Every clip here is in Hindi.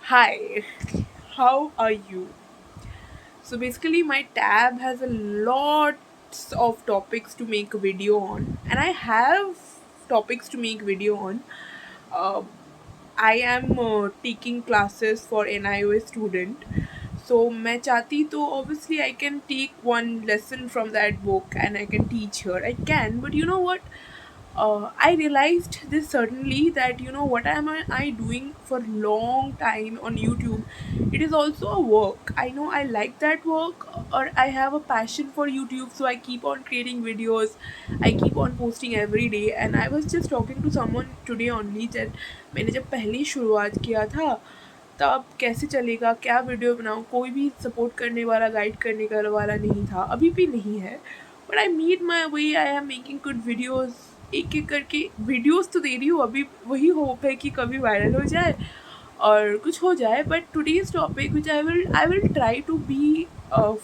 Hi, how are you? So basically, my tab has a lots of topics to make a video on, and I have topics to make video on. Uh, I am taking classes for NIOS student, so मैं चाहती तो obviously I can take one lesson from that book and I can teach her. I can, but you know what? I realized this certainly that what am I doing for long time on YouTube. It is also a work. I know I like that work, or I have a passion for YouTube, so I keep on creating videos. I keep on posting every day, and I was just talking to someone today only that मैंने जब पहले शुरुआत किया था तब कैसे चलेगा, क्या वीडियो बनाऊँ, कोई भी सपोर्ट करने वाला गाइड करने का वाला नहीं था, अभी भी नहीं है. But I meet my way, I am making good videos. एक एक करके वीडियोस तो दे रही हूँ, अभी वही होप है कि कभी वायरल हो जाए और कुछ हो जाए. But today's topic which I will try to be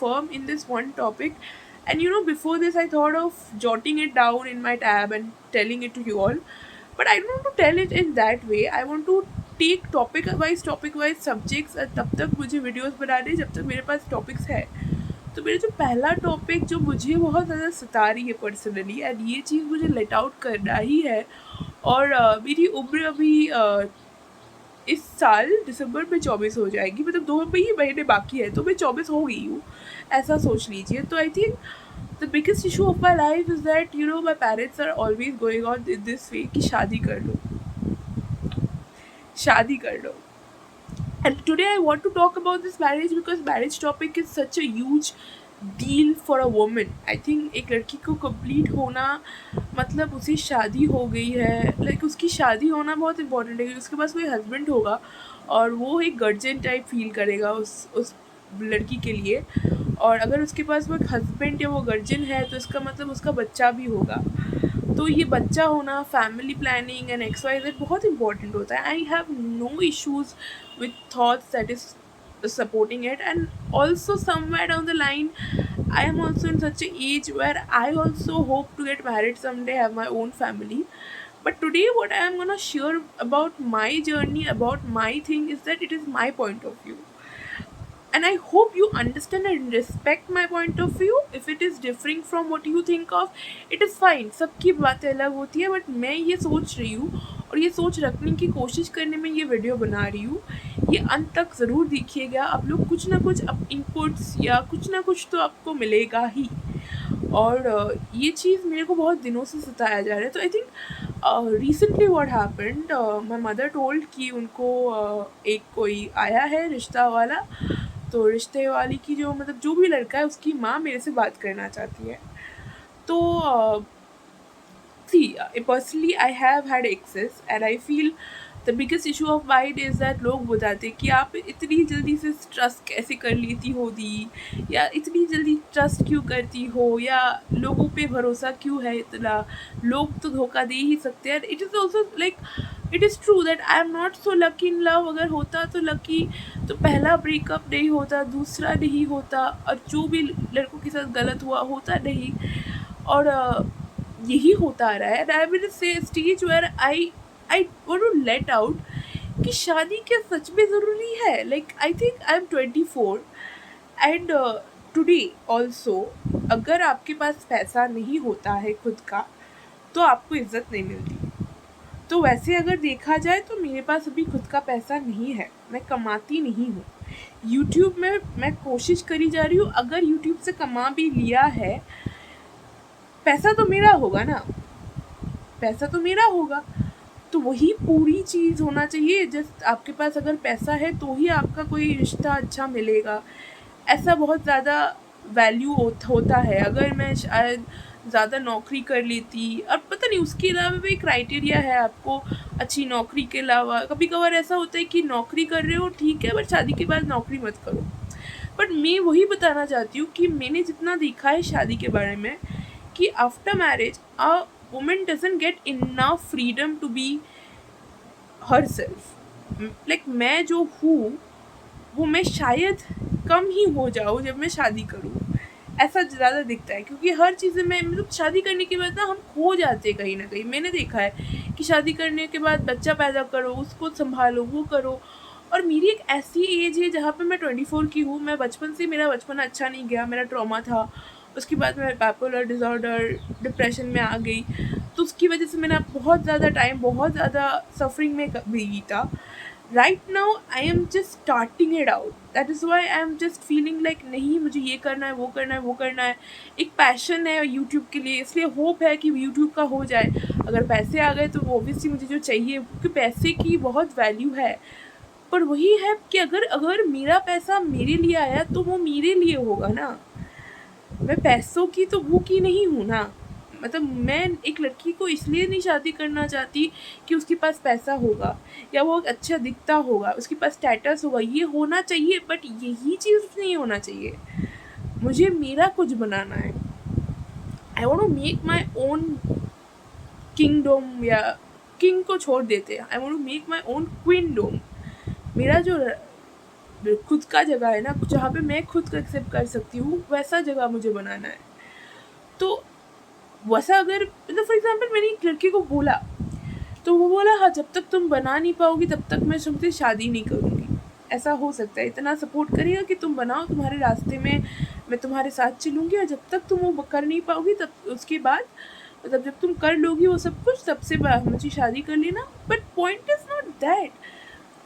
firm in this one topic. And before this I thought of jotting it down in my tab and telling it to you all, but I don't want to tell it in that way. I want to take topic wise subjects. तब तक मुझे वीडियोस बनाने जब तक मेरे पास टॉपिक्स है. तो मेरा जो पहला टॉपिक जो मुझे बहुत ज़्यादा सता रही है पर्सनली, एंड ये चीज़ मुझे लेट आउट करना ही है. और मेरी उम्र अभी इस साल दिसंबर में 24 हो जाएगी, मतलब 2 ही महीने बाकी है, तो मैं 24 हो गई हूँ, ऐसा सोच लीजिए. तो I think the biggest issue of my life is that my parents are always going on in this way कि शादी कर लो, शादी कर लो. And today I want to talk about this marriage because marriage topic is such a huge deal for a woman. I think एक लड़की को complete होना मतलब उसे शादी हो गई है, like उसकी शादी होना बहुत important है, क्योंकि उसके पास कोई husband होगा और वो एक guardian type feel करेगा उस लड़की के लिए. और अगर उसके पास वो एक husband या वो guardian है तो इसका मतलब उसका बच्चा भी होगा. तो ये बच्चा होना, family planning and X Y Z बहुत इंपॉर्टेंट होता है. I have no issues with thoughts that is supporting it. And also somewhere down the line I am also in such a age where I also hope to get married someday, have my own family. But today what I am gonna share about my journey, about my thing, is that it is my point of view, and I hope you understand and respect my point of view. If it is differing from what you think of, it is fine. सबकी बातें अलग होती है, बट मैं ये सोच रही हूँ और ये सोच रखने की कोशिश करने में ये वीडियो बना रही हूँ. ये अंत तक ज़रूर देखिएगा, आप लोग कुछ ना कुछ इनपुट्स या कुछ ना कुछ तो आपको मिलेगा ही. और ये चीज़ मेरे को बहुत दिनों से सताया जा रहा है. तो I think recently what happened, my mother told कि उनको एक कोई आया है रिश्ता वाला. तो रिश्ते वाली की जो मतलब जो भी लड़का है उसकी माँ मेरे से बात करना चाहती है. तो see, personally I have had exes and I feel the biggest issue of mine is that लोग बताते कि आप इतनी जल्दी से ट्रस्ट कैसे कर लेती हो दी, या इतनी जल्दी ट्रस्ट क्यों करती हो, या लोगों पे भरोसा क्यों है इतना, लोग तो धोखा दे ही सकते हैं. It is also like it is true that I am not so lucky in love. अगर होता तो लकी तो पहला ब्रेकअप नहीं होता, दूसरा नहीं होता, और जो भी लड़कों के साथ गलत हुआ होता नहीं. और यही होता आ रहा है. And I will say stage where I want to let out कि शादी क्या सच में ज़रूरी है. Like I think I am 24 and today also अगर आपके पास पैसा नहीं होता है खुद का तो आपको इज्जत नहीं मिलती. तो वैसे अगर देखा जाए तो मेरे पास अभी खुद का पैसा नहीं है, मैं कमाती नहीं हूँ. यूट्यूब में मैं कोशिश करी जा रही हूँ. अगर यूट्यूब से कमा भी लिया है, पैसा तो मेरा होगा ना, पैसा तो मेरा होगा. तो वही पूरी चीज़ होना चाहिए. जस्ट आपके पास अगर पैसा है तो ही आपका कोई रिश्ता अच्छा मिलेगा, ऐसा बहुत ज़्यादा वैल्यू होता है. अगर मैं शायद ज़्यादा नौकरी कर लेती, और पता नहीं उसके अलावा भी क्राइटेरिया है आपको अच्छी नौकरी के अलावा. कभी कभार ऐसा होता है कि नौकरी कर रहे हो ठीक है, बट शादी के बाद नौकरी मत करो. बट मैं वही बताना चाहती हूँ कि मैंने जितना देखा है शादी के बारे में कि after marriage a woman doesn't get enough freedom to be herself. Like मैं जो हूँ वो मैं शायद कम ही हो जाऊँ जब मैं शादी करूँ, ऐसा ज़्यादा दिखता है. क्योंकि हर चीज़ में मतलब शादी करने के बाद ना हम खो जाते हैं कहीं ना कहीं. मैंने देखा है कि शादी करने के बाद बच्चा पैदा करो, उसको संभालो, वो करो, और मेरी एक ऐसी एज है जहाँ पे मैं 24 की हूँ, मैं बचपन से, मेरा बचपन अच्छा नहीं गया, मेरा ट्रॉमा था, उसके बाद मैं बाइपोलर डिसऑर्डर, डिप्रेशन में आ गई, तो उसकी वजह से मैंने बहुत ज़्यादा टाइम, बहुत ज़्यादा सफरिंग में बीता। Right now I am just starting it out, that is why I am just feeling like नहीं मुझे ये करना है, वो करना है, वो करना है। एक पैशन है यूट्यूब के लिए, इसलिए होप है कि यूट्यूब का हो जाए। अगर पैसे आ गए तो ऑब्वियसली मुझे जो चाहिए, क्योंकि पैसे की बहुत वैल्यू है, पर वही है कि अगर अगर मेरा पैसा मेरे लिए आया तो वो मेरे लिए होगा ना, मैं पैसों की तो वो की नहीं हूँ ना। मतलब मैं एक लड़की को इसलिए नहीं शादी करना चाहती कि उसके पास पैसा होगा या वो अच्छा दिखता होगा, उसके पास स्टेटस होगा, ये होना चाहिए, बट यही चीज़ नहीं होना चाहिए। मुझे मेरा कुछ बनाना है। I want to make my own kingdom, या किंग को छोड़ देते हैं, I want to make my own queendom. मेरा जो खुद का जगह है ना, जहाँ पे मैं खुद को एक्सेप्ट कर सकती हूँ, वैसा जगह मुझे बनाना है। तो वैसा अगर मतलब फॉर एग्जाम्पल मैंने एक लड़के को बोला, तो वो बोला हाँ जब तक तुम बना नहीं पाओगी तब तक मैं तुमसे शादी नहीं करूँगी। ऐसा हो सकता है, इतना सपोर्ट करेगा कि तुम बनाओ, तुम्हारे रास्ते में मैं तुम्हारे साथ चलूँगी, और जब तक तुम वो कर नहीं पाओगी तब उसके बाद, मतलब जब तुम कर लोगी वो सब कुछ, तब से मुझे शादी कर लेना। But point is not that,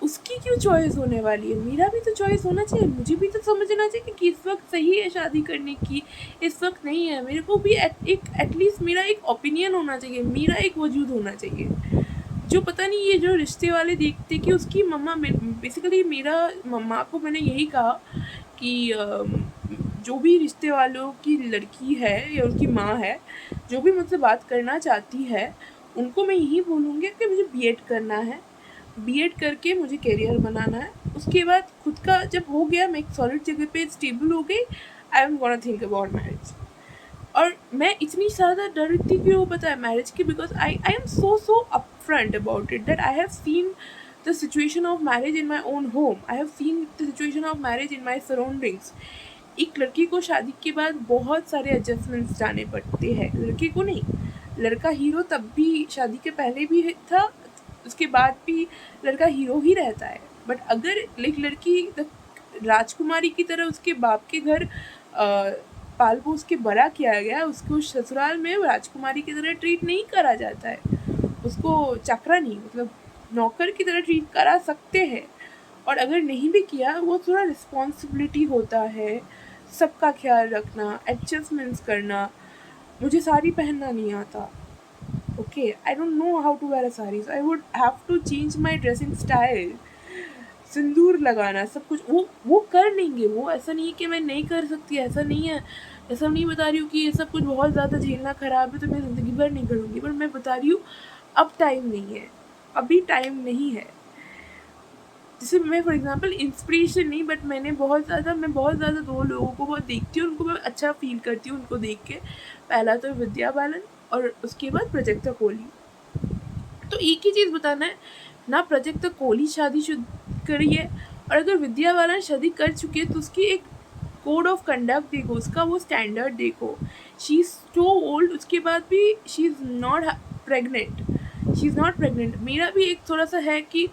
उसकी क्यों चॉइस होने वाली है, मेरा भी तो चॉइस होना चाहिए। मुझे भी तो समझना चाहिए कि इस वक्त सही है शादी करने की, इस वक्त नहीं है। मेरे को भी एटलीस्ट मेरा एक ओपिनियन होना चाहिए, मेरा एक वजूद होना चाहिए। जो पता नहीं ये जो रिश्ते वाले देखते कि उसकी मम्मा, बेसिकली मेरा मम्मा को मैंने यही कहा कि जो भी रिश्ते वालों की लड़की है या उनकी माँ है, जो भी मुझसे बात करना चाहती है, उनको मैं यही बोलूँगी कि मुझे बीएड करना है, बीएड करके मुझे करियर बनाना है। उसके बाद खुद का जब हो गया, मैं एक सॉलिड जगह पे स्टेबल हो गई, I am gonna think about marriage. और मैं इतनी ज़्यादा डरती क्यों पता है मैरिज की, because I am so upfront about it that I have seen the situation of marriage in my own home, I have seen the situation of marriage in my surroundings. एक लड़की को शादी के बाद बहुत सारे एडजस्टमेंट्स जाने पड़ते हैं, लड़की को नहीं, लड़का हीरो तब भी शादी के पहले भी था, उसके बाद भी लड़का हीरो ही रहता है। बट अगर एक लड़की राजकुमारी की तरह उसके बाप के घर पाल पोस के बड़ा किया गया, उसको ससुराल में राजकुमारी की तरह ट्रीट नहीं करा जाता है, उसको चाकरानी मतलब नौकर की तरह ट्रीट करा सकते हैं। और अगर नहीं भी किया, वो थोड़ा रिस्पॉन्सिबिलिटी होता है, सबका ख्याल रखना, एडजस्टमेंट्स करना। मुझे साड़ी पहनना नहीं आता, okay, I don't know how to wear a sari, I would have to change my dressing style, सिंदूर लगाना, सब कुछ वो कर लेंगे। वो ऐसा नहीं है कि मैं नहीं कर सकती, ऐसा नहीं है, ऐसा नहीं बता रही हूँ कि ये सब कुछ बहुत ज़्यादा झेलना ख़राब है तो मैं ज़िंदगी भर नहीं करूँगी, पर मैं बता रही हूँ अब टाइम नहीं है, अभी टाइम नहीं है। जैसे मैं फॉर एग्जांपल इंस्पिरेशन नहीं, बट मैं बहुत ज़्यादा दो लोगों को बहुत देखती हूँ, उनको मैं अच्छा फील करती हूँ उनको देख के। पहला तो विद्या बालन और उसके बाद प्राजक्ता कोहली। तो एक ही चीज़ बताना है ना, प्राजक्ता कोहली शादी करी है, और अगर विद्या बालन शादी कर चुकी है तो उसकी एक कोड ऑफ कंडक्ट देखो, उसका वो स्टैंडर्ड देखो। शी इज़ सो ओल्ड, उसके बाद भी she is not pregnant, she is not pregnant. मेरा भी एक थोड़ा सा है कि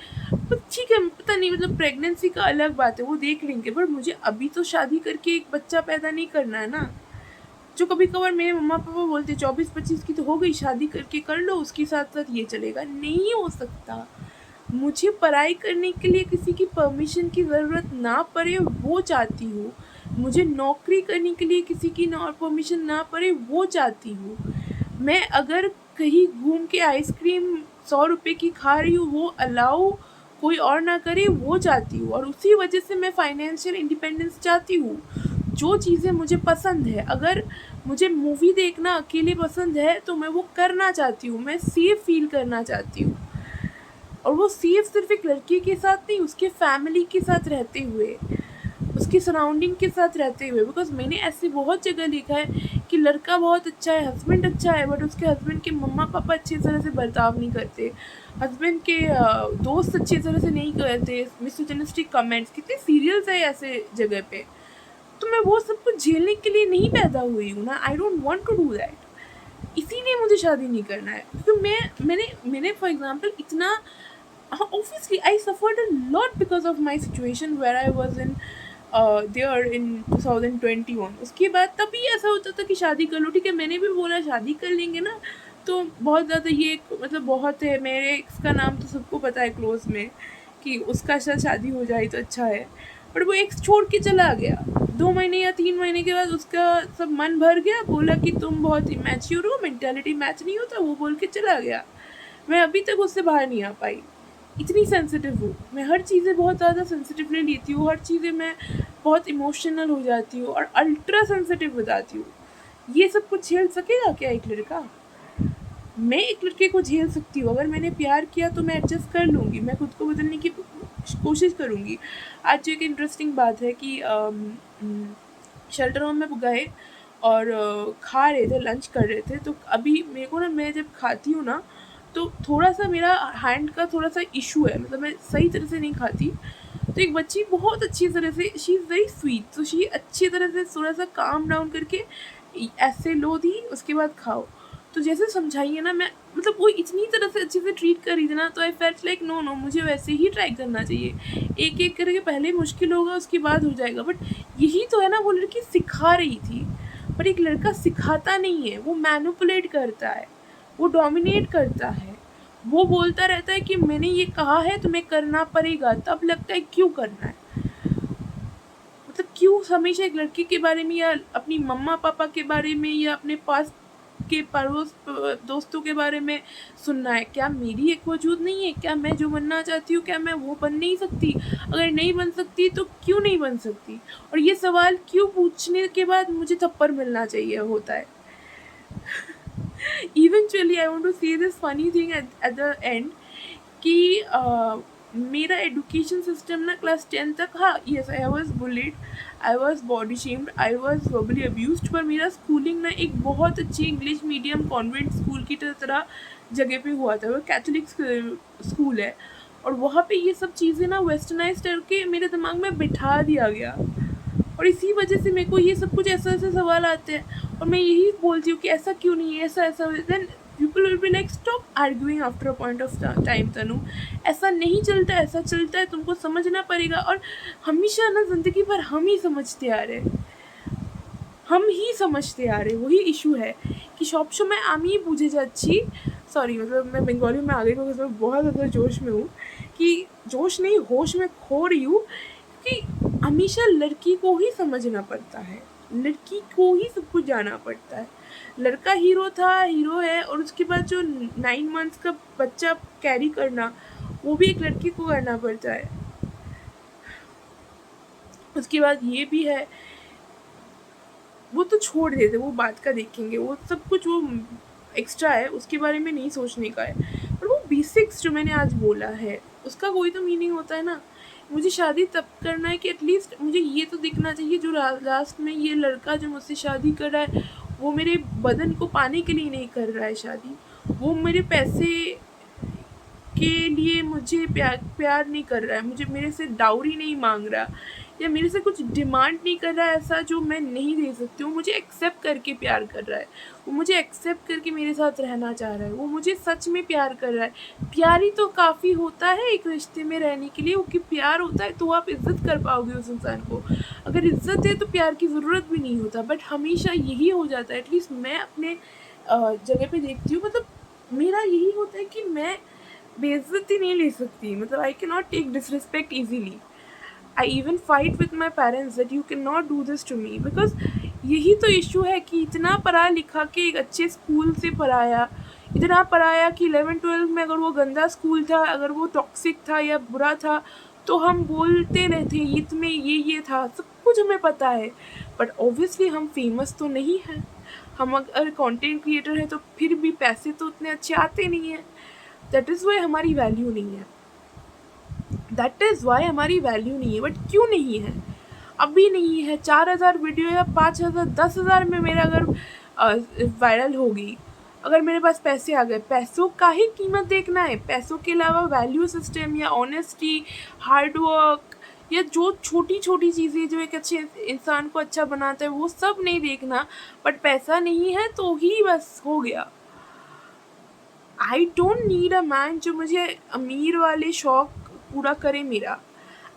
ठीक है, पता नहीं, मतलब प्रेगनेंसी का अलग बात है, वो देख लेंगे, पर मुझे अभी तो शादी करके एक बच्चा पैदा नहीं करना है ना। जो कभी कभार मेरे मम्मा पापा बोलते 24-25 की तो हो गई, शादी करके कर लो, उसके साथ साथ ये चलेगा, नहीं हो सकता। मुझे पढ़ाई करने के लिए किसी की परमिशन की ज़रूरत ना पड़े, वो चाहती हूँ। मुझे नौकरी करने के लिए किसी की परमिशन ना पड़े, वो चाहती हूँ। मैं अगर कहीं घूम के आइसक्रीम 100 रुपये की खा रही हूँ, वो अलाउ कोई और ना करे, वो चाहती हूँ। और उसी वजह से मैं फाइनेंशियल इंडिपेंडेंस चाहती हूँ। जो चीज़ें मुझे पसंद है, अगर मुझे मूवी देखना अकेले पसंद है तो मैं वो करना चाहती हूँ, मैं सेफ फील करना चाहती हूँ। और वो सेफ सिर्फ एक लड़की के साथ नहीं, उसके फैमिली के साथ रहते हुए, उसकी सराउंडिंग के साथ रहते हुए। बिकॉज मैंने ऐसे बहुत जगह देखा है कि लड़का बहुत अच्छा है, हस्बैंड अच्छा है, बट उसके हस्बैंड के मम्मा पापा अच्छी तरह से बर्ताव नहीं करते, हस्बैंड के दोस्त अच्छी तरह से नहीं करते, मिसोजिनिस्टिक कमेंट्स, कितने सीरियल्स है ऐसे जगह पे। तो मैं वो सब कुछ झेलने के लिए नहीं पैदा हुई हूँ ना, I don't want to do that. इसीलिए मुझे शादी नहीं करना है, क्योंकि मैंने फॉर एग्जांपल इतना Obviously I suffered a lot because of my situation where I was in there in 2021। उसके बाद तभी ऐसा होता था कि शादी कर लो, ठीक है, मैंने भी बोला शादी कर लेंगे ना, तो बहुत ज़्यादा ये मतलब बहुत है, मेरे एक्स का नाम तो सबको पता है क्लोज में, कि उसका शायद शादी हो जाए तो अच्छा है, बट वो एक्स छोड़ के चला गया। 2 महीने या 3 महीने के बाद उसका सब मन भर गया, बोला कि तुम बहुत इमेच्योर हो, मेंटालिटी मैच नहीं होता, वो बोल के चला गया। मैं अभी तक उससे बाहर नहीं आ पाई, इतनी सेंसिटिव हूँ मैं, हर चीज़ें बहुत ज़्यादा सेंसिटिवली लेती हूँ, हर चीज़ें मैं बहुत इमोशनल हो जाती हूँ और अल्ट्रा सेंसिटिव बताती हूँ। ये सब कुछ झेल सकेगा क्या एक लड़का? मैं एक लड़के को झेल सकती हूँ, अगर मैंने प्यार किया तो मैं एडजस्ट कर लूँगी, मैं खुद को बदलने की कोशिश करूँगी। आज एक इंटरेस्टिंग बात है कि शेल्टर होम में गए और खा रहे थे, लंच कर रहे थे, तो अभी मेरे को ना, मैं जब खाती हूँ ना तो थोड़ा सा मेरा हैंड का थोड़ा सा इशू है, मतलब मैं सही तरह से नहीं खाती। तो एक बच्ची बहुत अच्छी तरह से, शी इज़ वेरी स्वीट, तो शी अच्छी तरह से थोड़ा सा काम डाउन करके ऐसे लो दी, उसके बाद खाओ। तो जैसे समझाइए ना, मैं मतलब वो इतनी तरह से अच्छे से ट्रीट कर रही थी ना, तो I felt like no no, मुझे वैसे ही ट्राई करना चाहिए। एक एक करके पहले मुश्किल होगा, उसके बाद हो जाएगा, बट यही तो है ना, वो लड़की सिखा रही थी। पर एक लड़का सिखाता नहीं है, वो मैनिपुलेट करता है, वो डोमिनेट करता है, वो बोलता रहता है कि मैंने ये कहा है तुम्हें करना पड़ेगा, तब लगता है क्यों करना है, मतलब क्यों हमेशा एक लड़के के बारे में या अपनी मम्मा पापा के बारे में या अपने पास के पड़ोस दोस्तों के बारे में सुनना है? क्या मेरी एक वजूद नहीं है? क्या मैं जो बनना चाहती हूँ क्या मैं वो बन नहीं सकती? अगर नहीं बन सकती तो क्यों नहीं बन सकती? और ये सवाल क्यों पूछने के बाद मुझे थप्पड़ मिलना चाहिए होता है। इवेंचुअली आई वांट टू से this funny thing at the end कि मेरा एजुकेशन सिस्टम ना क्लास 10 तक, हाँ yes I was bullied, I was body shamed, I was verbally abused, पर मेरा स्कूलिंग ना एक बहुत अच्छी इंग्लिश मीडियम कॉन्वेंट स्कूल की तरह जगह पे हुआ था। वो कैथोलिक स्कूल है और वहाँ पे ये सब चीज़ें ना वेस्टर्नाइज करके मेरे दिमाग में बिठा दिया गया, और इसी वजह से मेरे को ये सब कुछ ऐसे ऐसे सवाल आते हैं और मैं यही बोलती हूँ कि ऐसा क्यों नहीं है, ऐसा ऐसा, then people will be like stop arguing after a point of time Tanu, ऐसा नहीं चलता, ऐसा चलता है, तुमको समझना पड़ेगा। और हमेशा ना ज़िंदगी भर हम ही समझते आ रहे, हम ही समझते आ रहे, वही इशू है कि सब समय আমি বুঝে যাচ্ছি, सॉरी मतलब मैं बंगाली में आ गई क्योंकि मैं बहुत ज़्यादा जोश में हूँ, कि जोश नहीं होश में खो रही हूँ, कि हमेशा लड़की को ही समझना पड़ता है, लड़की को ही सब कुछ जाना पड़ता है। लड़का हीरो था, हीरो है, और उसके बाद जो 9 मंथ्स का बच्चा कैरी करना वो भी एक लड़की को करना पड़ता है। उसके बाद ये भी है, वो तो छोड़ देते, वो बात का देखेंगे, वो सब कुछ वो एक्स्ट्रा है, उसके बारे में नहीं सोचने का है। पर वो बेसिक्स जो मैंने आज बोला है उसका कोई तो मीनिंग होता है ना। मुझे शादी तब करना है कि एटलीस्ट मुझे ये तो दिखना चाहिए, जो लास्ट में ये लड़का जो मुझसे शादी कर रहा है वो मेरे बदन को पाने के लिए नहीं कर रहा है शादी, वो मेरे पैसे के लिए मुझे प्यार नहीं कर रहा है, मुझे मेरे से डाउरी नहीं मांग रहा, या मेरे से कुछ डिमांड नहीं कर रहा है ऐसा जो मैं नहीं दे सकती हूँ, मुझे एक्सेप्ट करके प्यार कर रहा है, वो मुझे एक्सेप्ट करके मेरे साथ रहना चाह रहा है, वो मुझे सच में प्यार कर रहा है। प्यार ही तो काफ़ी होता है एक रिश्ते में रहने के लिए, क्योंकि प्यार होता है तो आप इज्जत कर पाओगे उस इंसान को, अगर इज्जत है तो प्यार की ज़रूरत भी नहीं होता। बट हमेशा यही हो जाता है, एटलीस्ट मैं अपने जगह पे देखती हूँ, मतलब मेरा यही होता है कि मैं बेइज्जती नहीं ले सकती, मतलब I can not take disrespect easily. I even fight with my parents that you can not do this to me, because यही तो इशू है कि इतना पढ़ा लिखा के एक अच्छे स्कूल से पढ़ाया, इतना पढ़ाया कि 11-12 में अगर वो गंदा स्कूल था, अगर वो टॉक्सिक था या बुरा था, तो हम बोलते रहते इसमें ये था, सब कुछ हमें पता है। बट ऑब्वियसली हम फेमस तो नहीं हैं, हम अगर कंटेंट क्रिएटर हैं तो फिर भी पैसे तो उतने अच्छे आते नहीं हैं, दैट इज़ वाई हमारी वैल्यू नहीं है, दैट इज़ वाई हमारी वैल्यू नहीं है। बट क्यों नहीं है? अभी नहीं है, 4,000 वीडियो या 5,000 10,000 में मेरा अगर वायरल होगी, अगर मेरे पास पैसे आ गए, पैसों का ही कीमत देखना है, पैसों के अलावा वैल्यू सिस्टम या ऑनेस्टी, हार्ड वर्क, या जो छोटी छोटी चीज़ें जो एक अच्छे इंसान को अच्छा बनाता है वो सब नहीं देखना। बट पैसा नहीं है तो ही बस हो गया। I don't need a man जो मुझे अमीर वाले शौक पूरा करे मेरा।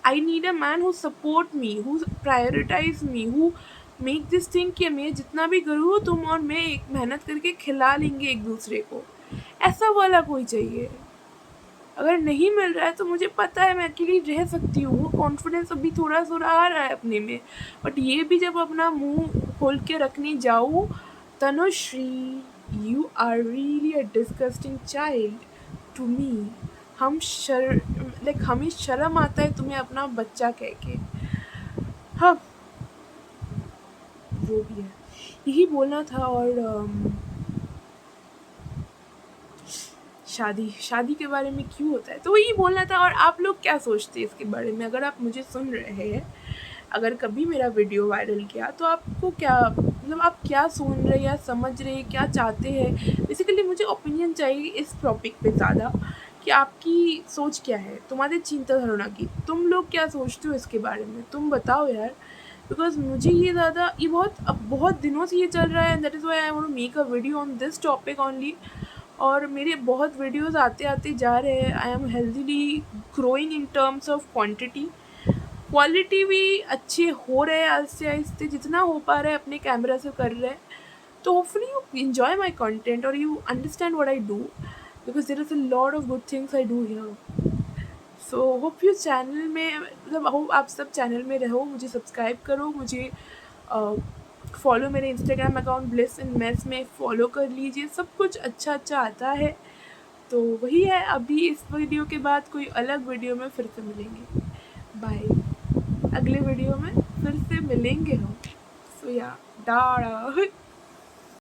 I need a man who support me, who prioritize me, who make this thing कि मैं जितना भी करूँ तुम और मैं एक मेहनत करके खिला लेंगे एक दूसरे को। ऐसा वाला कोई चाहिए। अगर नहीं मिल रहा है तो मुझे पता है मैं अकेली रह सकती हूँ, वो कॉन्फिडेंस अभी थोड़ा थोड़ा आ रहा है अपने में। बट ये भी जब अपना मुंह खोल के रखने जाऊँ, Tanushree you are really a disgusting child to me. हमें शर्म आता है तुम्हें अपना बच्चा कह के। हाँ, वो भी है, यही बोलना था। और शादी शादी के बारे में क्यों होता है, तो वही बोलना था। और आप लोग क्या सोचते हैं इसके बारे में? अगर आप मुझे सुन रहे हैं, अगर कभी मेरा वीडियो वायरल किया तो आपको क्या, मतलब आप क्या सुन रहे या समझ रहे, क्या चाहते हैं? बेसिकली मुझे ओपिनियन चाहिए इस टॉपिक पे ज़्यादा, कि आपकी सोच क्या है, तुम्हारी चिंताधारणा की, तुम लोग क्या सोचते हो इसके बारे में, तुम बताओ यार। बिकॉज मुझे ये ज़्यादा, ये बहुत अब बहुत दिनों से ये चल रहा है, that is why I want to make a video on this topic only. और मेरे बहुत वीडियोस आते आते जा रहे हैं। I am healthily growing in terms of quantity, quality भी अच्छे हो रहे हैं आहिस्ते आहिस्ते, जितना हो पा रहा है अपने कैमरा से कर रहे हैं। तो hopefully you enjoy my content or you understand what I do, because there is a lot of good things I do here. So hope you channel में, मतलब होप आप सब चैनल में रहो, मुझे सब्सक्राइब करो, मुझे फॉलो मेरे Instagram account bliss in mess में फॉलो कर लीजिए। सब कुछ अच्छा अच्छा आता है। तो वही है, अभी इस वीडियो के बाद कोई अलग वीडियो में फिर से मिलेंगे। बाय। अगले वीडियो में फिर से मिलेंगे हम। सो या, टाटा।